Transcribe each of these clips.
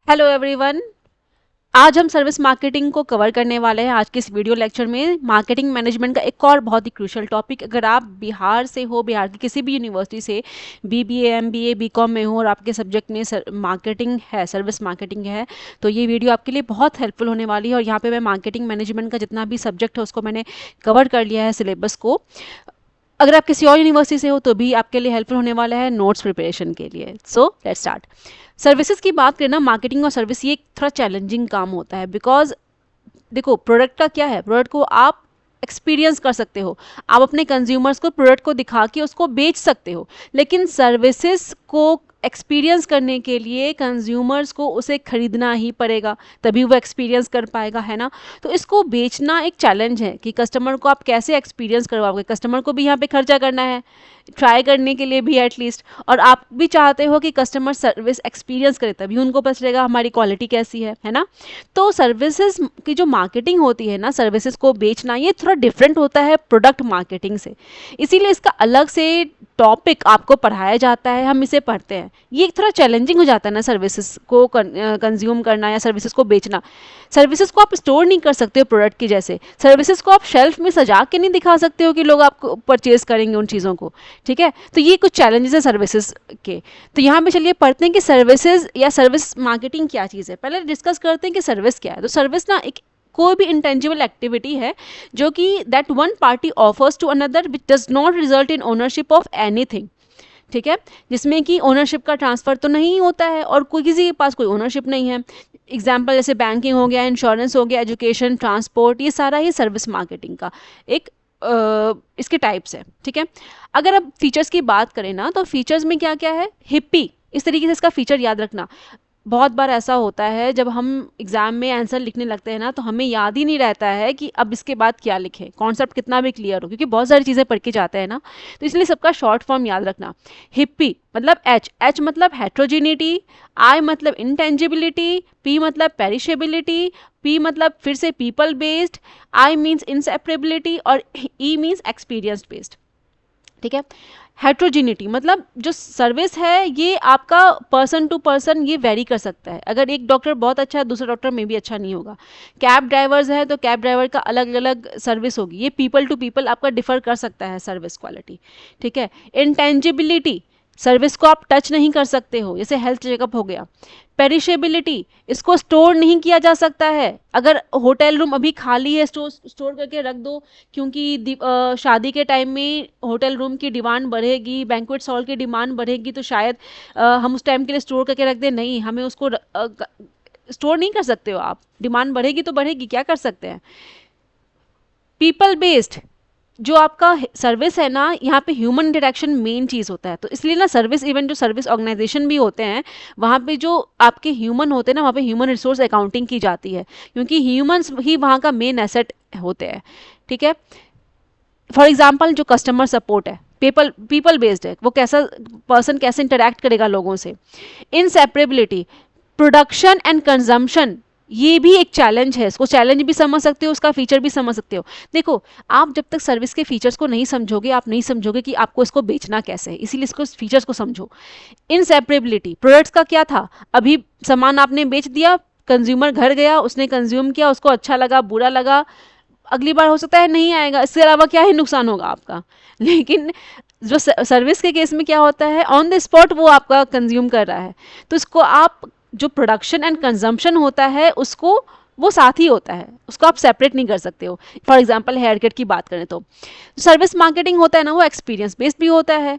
Hello everyone. आज हम service marketing को कवर करने वाले हैं। आज के इस वीडियो लेक्चर में मार्केटिंग मैनेजमेंट का एक और बहुत ही क्रूशियल टॉपिक। अगर आप बिहार से हो, बिहार की किसी भी यूनिवर्सिटी से बीबीए, एमबीए, बीकॉम में हो और आपके सब्जेक्ट में मार्केटिंग है, सर्विस मार्केटिंग है, तो ये वीडियो आपके लिए बहुत हेल्पफुल होने वाली है। और यहाँ पे मैं मार्केटिंग मैनेजमेंट का जितना भी सब्जेक्ट है उसको मैंने कवर कर लिया है, सिलेबस को। अगर आप किसी और यूनिवर्सिटी से हो तो भी आपके लिए हेल्पफुल होने वाला है नोट्स प्रिपरेशन के लिए। So let's start. सर्विसेज की बात करें ना, मार्केटिंग और सर्विस ये एक थोड़ा चैलेंजिंग काम होता है। बिकॉज देखो, प्रोडक्ट का क्या है, प्रोडक्ट को आप एक्सपीरियंस कर सकते हो, आप अपने कंज्यूमर्स को प्रोडक्ट को दिखा के उसको बेच सकते हो। लेकिन सर्विसेज को एक्सपीरियंस करने के लिए कंज्यूमर्स को उसे खरीदना ही पड़ेगा, तभी वो एक्सपीरियंस कर पाएगा, है ना। तो इसको बेचना एक चैलेंज है कि कस्टमर को आप कैसे एक्सपीरियंस करवाओगे। कस्टमर को भी यहाँ पे खर्चा करना है, ट्राई करने के लिए भी एटलीस्ट, और आप भी चाहते हो कि कस्टमर सर्विस एक्सपीरियंस करे, तभी उनको पता चलेगा हमारी क्वालिटी कैसी है ना। तो सर्विसेज की जो मार्केटिंग होती है ना, सर्विसेज को बेचना, ये थोड़ा डिफरेंट होता है प्रोडक्ट मार्केटिंग से। इसीलिए इसका अलग से टॉपिक आपको पढ़ाया जाता है, हम इसे पढ़ते हैं। ये थोड़ा चैलेंजिंग हो जाता है ना, सर्विसेज को कंज्यूम करना या सर्विसेज को बेचना। सर्विसेज को आप स्टोर नहीं कर सकते हो प्रोडक्ट की जैसे। सर्विसेज को आप शेल्फ में सजा के नहीं दिखा सकते हो कि लोग आपको परचेज करेंगे उन चीज़ों को, ठीक है। तो ये कुछ चैलेंजेस हैं सर्विसेज के। तो यहाँ पे चलिए पढ़ते हैं कि सर्विसेज या सर्विस मार्केटिंग क्या चीज़ है। पहले डिस्कस करते हैं कि सर्विस क्या है। तो सर्विस ना एक कोई भी इंटेंजिबल एक्टिविटी है जो कि that one party offers to another which does not result in ownership of anything, ठीक है। जिसमें कि ओनरशिप का ट्रांसफर तो नहीं होता है और कोई किसी के पास कोई ओनरशिप नहीं है। एग्जाम्पल जैसे बैंकिंग हो गया, इंश्योरेंस हो गया, एजुकेशन, ट्रांसपोर्ट, ये सारा ही सर्विस मार्केटिंग का एक इसके टाइप्स है, ठीक है। अगर अब फीचर्स की बात करें ना, तो फीचर्स में क्या क्या है, हिप्पी, इस तरीके से इसका फीचर याद रखना। बहुत बार ऐसा होता है जब हम एग्ज़ाम में आंसर लिखने लगते हैं ना, तो हमें याद ही नहीं रहता है कि अब इसके बाद क्या लिखें, कॉन्सेप्ट कितना भी क्लियर हो, क्योंकि बहुत सारी चीज़ें पढ़ के जाते हैं ना। तो इसलिए सबका शॉर्ट फॉर्म याद रखना। हिप्पी मतलब एच मतलब हेट्रोजिनिटी, आई मतलब इंटेंजिबिलिटी, पी मतलब पेरिशेबिलिटी, पी मतलब फिर से पीपल बेस्ड, आई मीन्स इंसेपरेबिलिटी और ई मीन्स एक्सपीरियंस बेस्ड, ठीक है। हेट्रोजिनिटी मतलब जो सर्विस है ये आपका पर्सन टू पर्सन ये वेरी कर सकता है। अगर एक डॉक्टर बहुत अच्छा है, दूसरा डॉक्टर में भी अच्छा नहीं होगा। कैब ड्राइवर्स है तो कैब ड्राइवर का अलग अलग सर्विस होगी। ये पीपल टू पीपल आपका डिफर कर सकता है सर्विस क्वालिटी, ठीक है। इंटेंजिबिलिटी, सर्विस को आप टच नहीं कर सकते हो, जैसे हेल्थ चेकअप हो गया। पेरिशेबिलिटी, इसको स्टोर नहीं किया जा सकता है। अगर होटल रूम अभी खाली है, स्टोर करके रख दो, क्योंकि शादी के टाइम में होटल रूम की डिमांड बढ़ेगी, बैंक्वेट हॉल की डिमांड बढ़ेगी, तो शायद हम उस टाइम के लिए स्टोर करके रख दें। नहीं, हमें उसको स्टोर नहीं कर सकते हो आप। डिमांड बढ़ेगी तो बढ़ेगी, क्या कर सकते हैं। पीपल बेस्ड, जो आपका सर्विस है ना, यहाँ पे ह्यूमन इंटरेक्शन मेन चीज़ होता है। तो इसलिए ना सर्विस, इवन जो सर्विस ऑर्गेनाइजेशन भी होते हैं, वहाँ पे जो आपके ह्यूमन होते हैं ना, वहाँ पे ह्यूमन रिसोर्स अकाउंटिंग की जाती है, क्योंकि ह्यूमंस ही वहाँ का मेन एसेट होते हैं, ठीक है। फॉर एग्जाम्पल जो कस्टमर सपोर्ट है, पीपल बेस्ड है, वो कैसा पर्सन कैसे इंटरेक्ट करेगा लोगों से। इनसेपरेबिलिटी, प्रोडक्शन एंड कंजम्पशन, ये भी एक चैलेंज है। इसको चैलेंज भी समझ सकते हो, उसका फीचर भी समझ सकते हो। देखो, आप जब तक सर्विस के फीचर्स को नहीं समझोगे, आप नहीं समझोगे कि आपको इसको बेचना कैसे है, इसीलिए इसको फीचर्स को समझो। इनसेपरेबिलिटी, प्रोडक्ट्स का क्या था, अभी सामान आपने बेच दिया, कंज्यूमर घर गया, उसने कंज्यूम किया, उसको अच्छा लगा, बुरा लगा, अगली बार हो सकता है नहीं आएगा, इसके अलावा क्या ही नुकसान होगा आपका। लेकिन जो सर्विस के केस में क्या होता है, ऑन द स्पॉट वो आपका कंज्यूम कर रहा है, तो इसको आप जो प्रोडक्शन एंड कंजम्पशन होता है उसको, वो साथ ही होता है, उसको आप सेपरेट नहीं कर सकते हो। फॉर एग्जांपल हेयर कट की बात करें तो सर्विस मार्केटिंग होता है ना, वो एक्सपीरियंस बेस्ड भी होता है।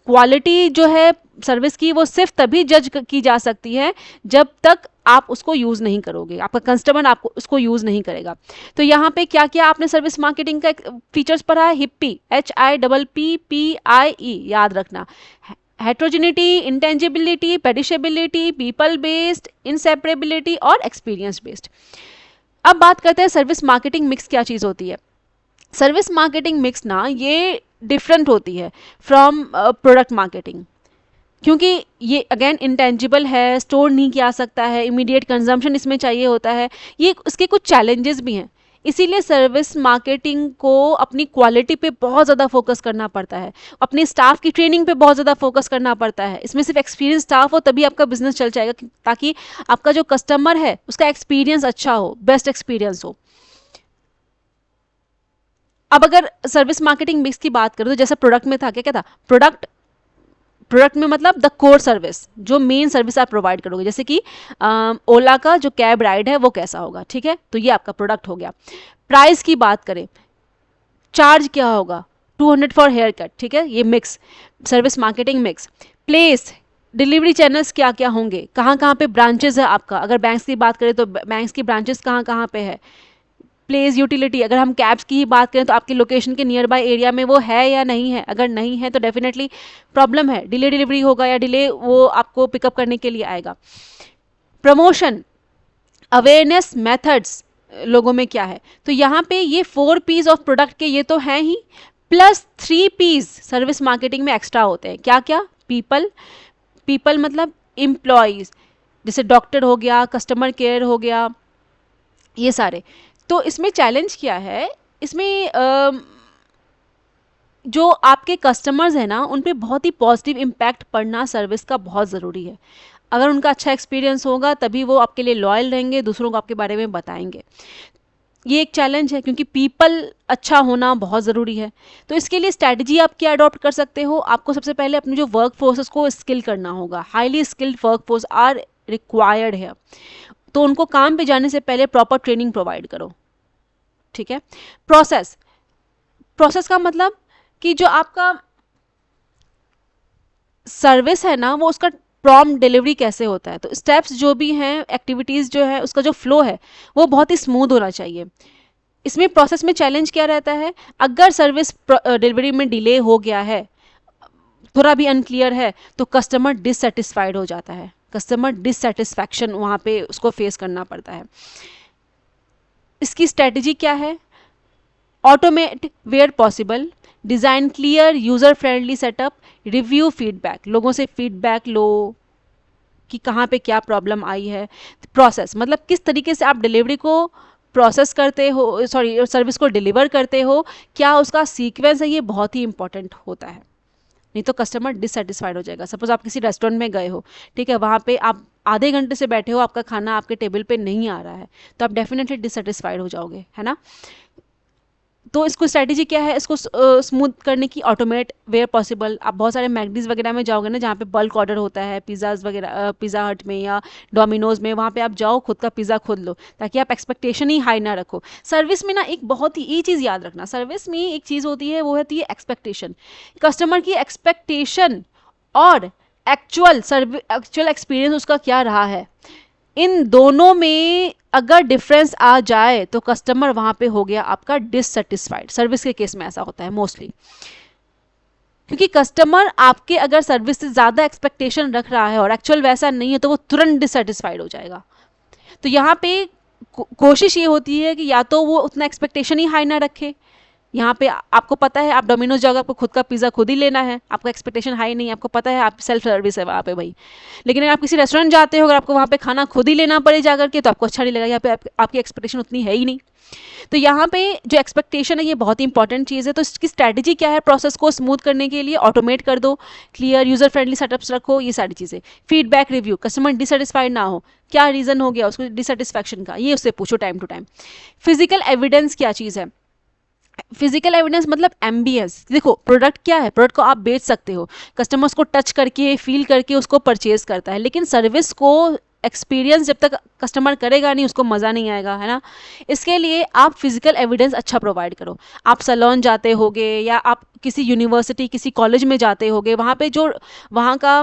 क्वालिटी जो है सर्विस की, वो सिर्फ तभी जज की जा सकती है जब तक आप उसको यूज़ नहीं करोगे, आपका कस्टमर आपको उसको यूज़ नहीं करेगा। तो यहाँ पे क्या क्या आपने सर्विस मार्केटिंग का फीचर्स पढ़ा है, हिप्पी, HIPPI, याद रखना। Heterogeneity, intangibility, perishability, people based, inseparability और एक्सपीरियंस बेस्ड। अब बात करते हैं सर्विस मार्केटिंग मिक्स क्या चीज़ होती है। सर्विस मार्केटिंग मिक्स ना ये डिफरेंट होती है फ्रॉम प्रोडक्ट मार्केटिंग, क्योंकि ये अगेन इंटेंजिबल है, स्टोर नहीं किया सकता है, इमीडिएट कंजम्पशन इसमें चाहिए होता है। ये उसके कुछ चैलेंजेस भी हैं। इसीलिए सर्विस मार्केटिंग को अपनी क्वालिटी पे बहुत ज़्यादा फोकस करना पड़ता है, अपने स्टाफ की ट्रेनिंग पे बहुत ज़्यादा फोकस करना पड़ता है। इसमें सिर्फ एक्सपीरियंस स्टाफ हो तभी आपका बिजनेस चल जाएगा, ताकि आपका जो कस्टमर है उसका एक्सपीरियंस अच्छा हो, बेस्ट एक्सपीरियंस हो। अब अगर सर्विस मार्केटिंग मिक्स की बात करें तो जैसे प्रोडक्ट में था, क्या क्या था, प्रोडक्ट में मतलब द कोर सर्विस, जो मेन सर्विस आप प्रोवाइड करोगे, जैसे कि ओला का जो कैब राइड है वो कैसा होगा, ठीक है, तो ये आपका प्रोडक्ट हो गया। प्राइस की बात करें, चार्ज क्या होगा, 200 फॉर हेयर कट, ठीक है, ये mix, service marketing mix. Place, delivery channels क्या क्या होंगे, कहाँ कहाँ पे ब्रांचेस है आपका, अगर बैंक्स की बात करें तो बैंक्स की ब्रांचेस कहाँ कहाँ पे है। प्लेस यूटिलिटी, अगर हम कैब्स की ही बात करें तो आपकी लोकेशन के नियर बाय एरिया में वो है या नहीं है, अगर नहीं है तो डेफिनेटली प्रॉब्लम है, डिले डिलीवरी होगा या डिले वो आपको पिकअप करने के लिए आएगा। प्रमोशन, अवेयरनेस, मेथड्स लोगों में क्या है, तो यहाँ पे ये 4 पीस ऑफ प्रोडक्ट के ये तो हैं ही, प्लस 3 पीस सर्विस मार्केटिंग में एक्स्ट्रा होते हैं। क्या क्या, पीपल, पीपल मतलब एम्प्लॉयज़, जैसे डॉक्टर हो गया, कस्टमर केयर हो गया, ये सारे। तो इसमें चैलेंज क्या है, इसमें जो आपके कस्टमर्स हैं ना उन पे बहुत ही पॉजिटिव इम्पैक्ट पड़ना सर्विस का बहुत ज़रूरी है। अगर उनका अच्छा एक्सपीरियंस होगा तभी वो आपके लिए लॉयल रहेंगे, दूसरों को आपके बारे में बताएंगे। ये एक चैलेंज है क्योंकि पीपल अच्छा होना बहुत ज़रूरी है। तो इसके लिए स्ट्रैटेजी आप क्या अडॉप्ट कर सकते हो, आपको सबसे पहले अपने जो वर्क फोर्सेस को स्किल करना होगा, highly skilled work force are required है, तो उनको काम पे जाने से पहले प्रॉपर ट्रेनिंग प्रोवाइड करो, ठीक है। प्रोसेस, प्रोसेस का मतलब कि जो आपका सर्विस है ना वो उसका प्रॉम्प्ट डिलीवरी कैसे होता है, तो स्टेप्स जो भी हैं, एक्टिविटीज़ जो है, उसका जो फ्लो है वो बहुत ही स्मूथ होना चाहिए। इसमें प्रोसेस में चैलेंज क्या रहता है, अगर सर्विस डिलीवरी में डिले हो गया है, थोड़ा भी अनक्लियर है, तो कस्टमर डिससेटिस्फाइड हो जाता है, कस्टमर डिससेटिस्फैक्शन वहाँ पे उसको फेस करना पड़ता है। इसकी स्ट्रेटजी क्या है, automate where possible, design clear user friendly setup, review feedback, लोगों से फीडबैक लो कि कहाँ पे क्या प्रॉब्लम आई है। प्रोसेस मतलब किस तरीके से आप डिलीवरी को प्रोसेस करते हो, सॉरी सर्विस को डिलीवर करते हो, क्या उसका सीक्वेंस है, ये बहुत ही इंपॉर्टेंट होता है, नहीं तो कस्टमर डिससेटिस्फाइड हो जाएगा। सपोज आप किसी रेस्टोरेंट में गए हो, ठीक है, वहाँ पे आप आधे घंटे से बैठे हो, आपका खाना आपके टेबल पे नहीं आ रहा है, तो आप डेफिनेटली डिससेटिस्फाइड हो जाओगे, है ना। तो इसको स्ट्रैटेजी क्या है, इसको स्मूथ करने की, ऑटोमेट वेयर पॉसिबल। आप बहुत सारे मैगडीज वगैरह में जाओगे ना, जहाँ पे बल्क ऑर्डर होता है, पिज़्ज़ाज वगैरह, पिज़्ज़ा हट में या डोमिनोज में, वहाँ पे आप जाओ, खुद का पिज़्ज़ा खुद लो, ताकि आप एक्सपेक्टेशन ही हाई ना रखो। सर्विस में ना एक बहुत ही ये चीज़ याद रखना, सर्विस में एक चीज़ होती है, वो होती है एक्सपेक्टेशन, कस्टमर की एक्सपेक्टेशन और एक्चुअल एक्सपीरियंस उसका क्या रहा है, इन दोनों में अगर डिफरेंस आ जाए तो कस्टमर वहां पे हो गया आपका डिससेटिस्फाइड। सर्विस के केस में ऐसा होता है मोस्टली, क्योंकि कस्टमर आपके अगर सर्विस से ज़्यादा एक्सपेक्टेशन रख रहा है और एक्चुअल वैसा नहीं है तो वो तुरंत डिससेटिस्फाइड हो जाएगा। तो यहाँ पे कोशिश ये होती है कि या तो वो उतना एक्सपेक्टेशन ही हाई ना रखे, यहाँ पे आपको पता है आप डोमिनोज जाओगे, आपको खुद का पिज़्ज़ा खुद ही लेना है, आपका एक्सपेक्टेशन हाई नहीं है, आपको पता है आप सेल्फ सर्विस है वहाँ पे भाई। लेकिन अगर आप किसी रेस्टोरेंट जाते हो, अगर आपको वहाँ पे खाना खुद ही लेना पड़े जा करके, तो आपको अच्छा नहीं लगेगा, यहाँ पे आपकी एक्सपेक्टेशन उतनी है ही नहीं। तो यहाँ पे जो एक्सपेक्टेशन है ये बहुत ही इंपॉर्टेंट चीज़ है। तो इसकी स्ट्रैटेजी क्या है, प्रोसेस को स्मूथ करने के लिए ऑटोमेट कर दो, क्लियर यूज़र फ्रेंडली सेटअप्स रखो, ये सारी चीज़ें। फीडबैक रिव्यू, कस्टमर डिससेटिस्फाइड ना हो, क्या रीज़न हो गया उसको डिससेटिस्फैक्शन का, ये उससे पूछो time to time. Physical evidence क्या चीज़ है, फिजिकल एविडेंस मतलब एम्बियंस। देखो प्रोडक्ट क्या है, प्रोडक्ट को आप बेच सकते हो, कस्टमर्स को टच करके फील करके उसको परचेज करता है, लेकिन सर्विस को एक्सपीरियंस जब तक कस्टमर करेगा नहीं उसको मज़ा नहीं आएगा, है ना। इसके लिए आप फिजिकल एविडेंस अच्छा प्रोवाइड करो। आप सैलून जाते होगे या आप किसी यूनिवर्सिटी किसी कॉलेज में जाते होगे, वहाँ पे जो वहाँ का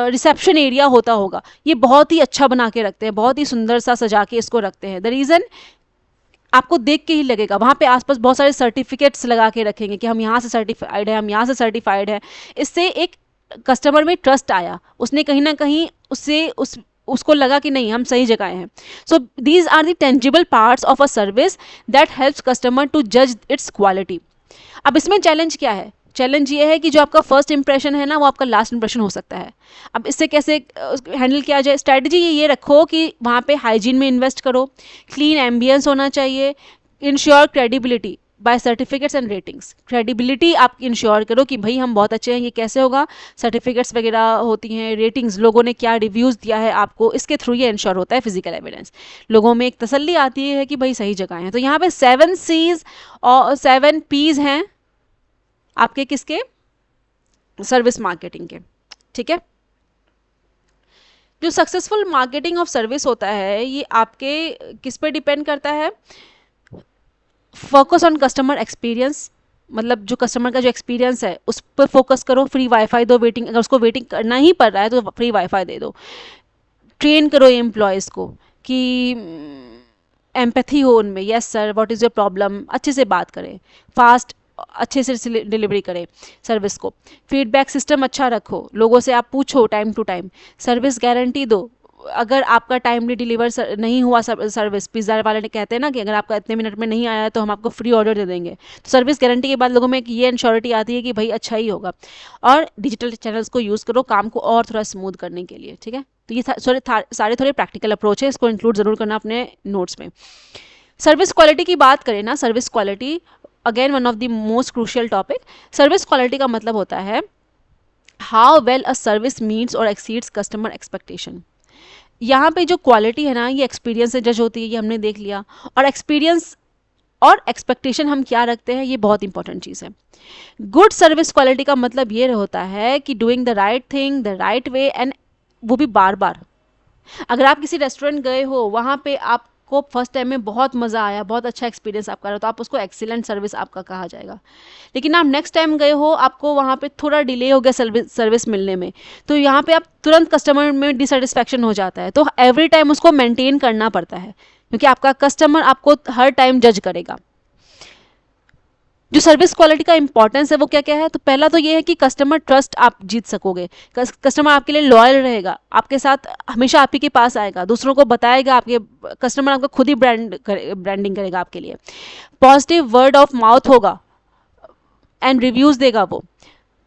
रिसेप्शन एरिया होता होगा, ये बहुत ही अच्छा बना के रखते हैं, बहुत ही सुंदर सा सजा के इसको रखते हैं। द रीज़न आपको देख के ही लगेगा, वहाँ पे आसपास बहुत सारे सर्टिफिकेट्स लगा के रखेंगे कि हम यहाँ से सर्टिफाइड है, हम यहाँ से सर्टिफाइड है। इससे एक कस्टमर में ट्रस्ट आया, उसने कहीं ना कहीं उससे उसको लगा कि नहीं हम सही जगह हैं। So these are the tangible parts of a service that helps customer to जज इट्स क्वालिटी। अब इसमें चैलेंज क्या है, चैलेंज ये है कि जो आपका फर्स्ट इंप्रेशन है ना वो आपका लास्ट इंप्रेशन हो सकता है। अब इससे कैसे हैंडल किया जाए, स्ट्रैटेजी ये रखो कि वहाँ पे हाइजीन में इन्वेस्ट करो, क्लीन एम्बियंस होना चाहिए, ensure credibility by certificates and ratings. Credibility आप इंश्योर करो कि भाई हम बहुत अच्छे हैं। ये कैसे होगा? सर्टिफिकेट्स वगैरह होती हैं, रेटिंग्स, लोगों ने क्या रिव्यूज़ दिया है आपको, इसके थ्रू ये इंश्योर होता है। फिजिकल एविडेंस, लोगों में एक तसल्ली आती है कि भाई सही जगह है। तो यहाँ पे 7 C's और 7 P's हैं आपके किसके? सर्विस मार्केटिंग के। ठीक है, जो सक्सेसफुल मार्केटिंग ऑफ सर्विस होता है ये आपके किस पे डिपेंड करता है? फोकस ऑन कस्टमर एक्सपीरियंस, मतलब जो कस्टमर का जो एक्सपीरियंस है उस पर फोकस करो। फ्री वाईफाई दो, वेटिंग अगर उसको वेटिंग करना ही पड़ रहा है तो फ्री वाईफाई दे दो। ट्रेन करो एम्प्लॉयज़ को कि एम्पैथी हो उनमें, yes sir what is your problem, अच्छे से बात करें, फास्ट अच्छे से डिलीवरी करें सर्विस को। फीडबैक सिस्टम अच्छा रखो, लोगों से आप पूछो time to time. Service guarantee दो, अगर आपका टाइमली डिलीवर नहीं हुआ सर्विस, पिज़्ज़ा वाले ने कहते हैं ना कि अगर आपका इतने मिनट में नहीं आया तो हम आपको फ्री ऑर्डर दे देंगे। तो सर्विस गारंटी के बाद लोगों में एक ये इंश्योरिटी आती है कि भाई अच्छा ही होगा। और डिजिटल चैनल्स को यूज़ करो काम को और थोड़ा स्मूथ करने के लिए। ठीक है, तो ये सारे थोड़े प्रैक्टिकल अप्रोच है, इसको इंक्लूड ज़रूर करना अपने नोट्स में। सर्विस क्वालिटी की बात करें ना, service quality again one of the most crucial topic. Service quality का मतलब होता है how well a service meets और एक्सीड्स कस्टमर एक्सपेक्टेशन। यहाँ पे जो क्वालिटी है ना ये एक्सपीरियंस से जज होती है, ये हमने देख लिया। और एक्सपीरियंस और एक्सपेक्टेशन हम क्या रखते हैं, ये बहुत इंपॉर्टेंट चीज़ है। गुड सर्विस क्वालिटी का मतलब ये होता है कि doing the right thing the right way, and वो भी बार बार। अगर आप किसी रेस्टोरेंट गए हो, वहाँ पे आपको फर्स्ट टाइम में बहुत मज़ा आया, बहुत अच्छा एक्सपीरियंस आपका रहा, तो आप उसको एक्सीलेंट सर्विस आपका कहा जाएगा। लेकिन आप नेक्स्ट टाइम गए हो, आपको वहाँ पे थोड़ा डिले हो गया सर्विस मिलने में, तो यहाँ पे आप तुरंत कस्टमर में डिससेटिस्फैक्शन हो जाता है। तो एवरी टाइम उसको मेंटेन करना पड़ता है, क्योंकि आपका कस्टमर आपको हर टाइम जज करेगा। जो सर्विस क्वालिटी का इंपॉर्टेंस है वो क्या क्या है? तो पहला तो ये है कि कस्टमर ट्रस्ट आप जीत सकोगे। कस्टमर आपके लिए लॉयल रहेगा, आपके साथ हमेशा आप ही के पास आएगा, दूसरों को बताएगा। आपके कस्टमर आपका खुद ही ब्रांडिंग करेगा आपके लिए। पॉजिटिव वर्ड ऑफ माउथ होगा एंड रिव्यूज़ देगा वो।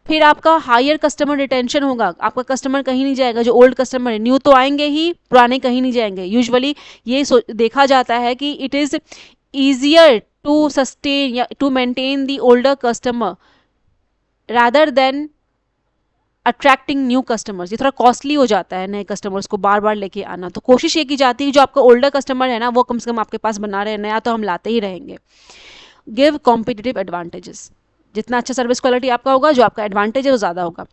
फिर आपका हायर कस्टमर रिटेंशन होगा, आपका कस्टमर कहीं नहीं जाएगा। जो ओल्ड कस्टमर है, न्यू तो आएंगे ही, पुराने कहीं नहीं जाएंगे। यूजुअली ये देखा जाता है कि it is easier to sustain या to maintain the older customer rather than attracting new customers। ये थोड़ा कॉस्टली हो जाता है नए कस्टमर्स को बार बार लेके आना। तो कोशिश ये की जाती है जो आपका ओल्डर कस्टमर है ना वो कम से कम आपके पास बना रहे हैं, नया तो हम लाते ही रहेंगे। गिव कॉम्पिटिटिव एडवांटेजेस, जितना अच्छा सर्विस क्वालिटी आपका होगा जो आपका एडवांटेज है वो ज़्यादा होगा।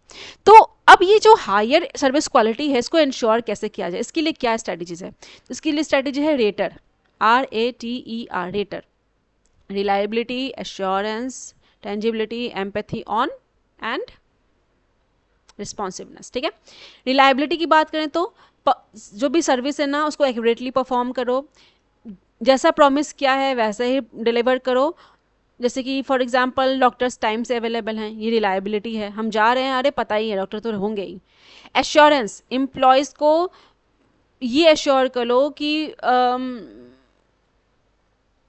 तो अब ये जो हायर सर्विस क्वालिटी है इसको इंश्योर कैसे किया जाए, इसके लिए क्या स्ट्रैटेजीज है? इसके लिए स्ट्रैटेजी है rater, RATER, rater. reliability, assurance, tangibility, empathy on and responsiveness। ठीक है, रिलायबिलिटी की बात करें तो जो भी सर्विस है ना उसको एक्यूरेटली परफॉर्म करो, जैसा प्रॉमिस किया है वैसे ही डिलीवर करो। जैसे कि फॉर एग्जांपल डॉक्टर्स टाइम से अवेलेबल हैं, ये रिलायबिलिटी है। हम जा रहे हैं, अरे पता ही है डॉक्टर तो होंगे ही। एश्योरेंस, एम्प्लॉयज़ को ये एश्योर करो कि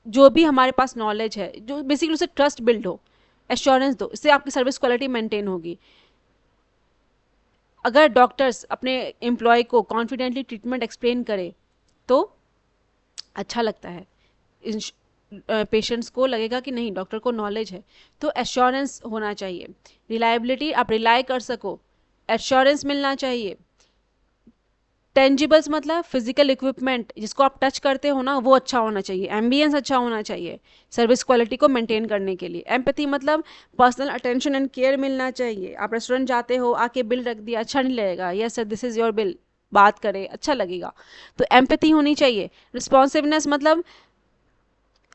जो भी हमारे पास नॉलेज है, जो बेसिकली उसे ट्रस्ट बिल्ड हो। एश्योरेंस दो, इससे आपकी सर्विस क्वालिटी मेंटेन होगी। अगर डॉक्टर्स अपने एम्प्लॉय को कॉन्फिडेंटली ट्रीटमेंट एक्सप्लेन करे तो अच्छा लगता है, पेशेंट्स को लगेगा कि नहीं डॉक्टर को नॉलेज है। तो एश्योरेंस होना चाहिए। रिलायबिलिटी, आप रिलाई कर सको, एश्योरेंस मिलना चाहिए। टेंजिबल्स मतलब फिजिकल इक्विपमेंट जिसको आप टच करते हो ना वो अच्छा होना चाहिए। एम्बियंस अच्छा होना चाहिए सर्विस क्वालिटी को मेंटेन करने के लिए। एम्पैथी मतलब पर्सनल अटेंशन एंड केयर मिलना चाहिए। आप रेस्टोरेंट जाते हो, आके बिल रख दिया, अच्छा नहीं लगेगा, yes sir this is your bill, बात करें अच्छा लगेगा, तो एम्पैथी होनी चाहिए। रिस्पॉन्सिवनेस मतलब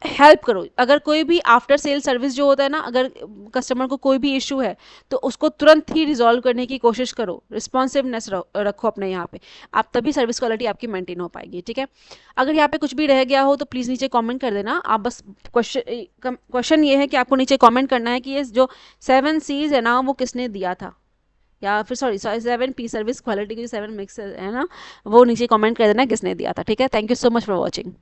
हेल्प करो। अगर कोई भी आफ्टर सेल सर्विस जो होता है ना, अगर कस्टमर को कोई भी इशू है तो उसको तुरंत ही रिजॉल्व करने की कोशिश करो। रिस्पॉन्सिवनेस रखो अपने यहाँ पे, आप तभी सर्विस क्वालिटी आपकी मेंटेन हो पाएगी। ठीक है, अगर यहाँ पे कुछ भी रह गया हो तो प्लीज़ नीचे कमेंट कर देना। आप बस क्वेश्चन ये है कि आपको नीचे कमेंट करना है कि ये जो 7 C's है ना वो किसने दिया था, या फिर सॉरी 7 P सर्विस क्वालिटी की जो 7 मिक्स है ना वो नीचे कमेंट कर देना किसने दिया था। ठीक है, thank you so much for watching.